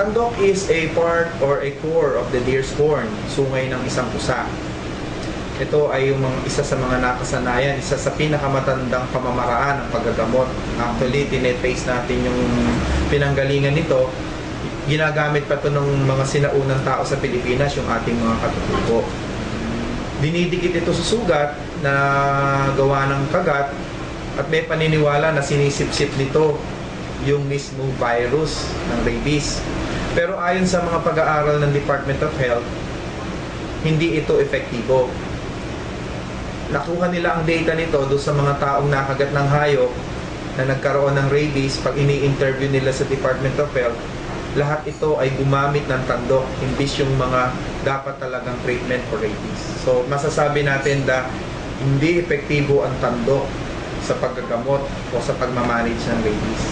Tandok is a part or a core of the deer's horn, sungay ng isang pusa. Ito ay isa sa mga nakasanayan, isa sa pinakamatandang pamamaraan ng paggagamot. Actually, tinetrace natin yung pinanggalingan nito. Ginagamit pa ito ng mga sinaunang tao sa Pilipinas, yung ating mga katutubo. Dinidikit ito sa sugat na gawa ng kagat at may paniniwala na sinisip-sip nito yung mismo virus ng rabies. Pero ayon sa mga pag-aaral ng Department of Health, hindi ito epektibo. Nakuha nila ang data nito doon sa mga taong nakagat ng hayop na nagkaroon ng rabies. Pag ini-interview nila sa Department of Health, lahat ito ay gumamit ng tandok, imbis yung mga dapat talagang treatment for rabies. So masasabi natin na hindi epektibo ang tandok sa paggagamot o sa pagmamanage ng rabies.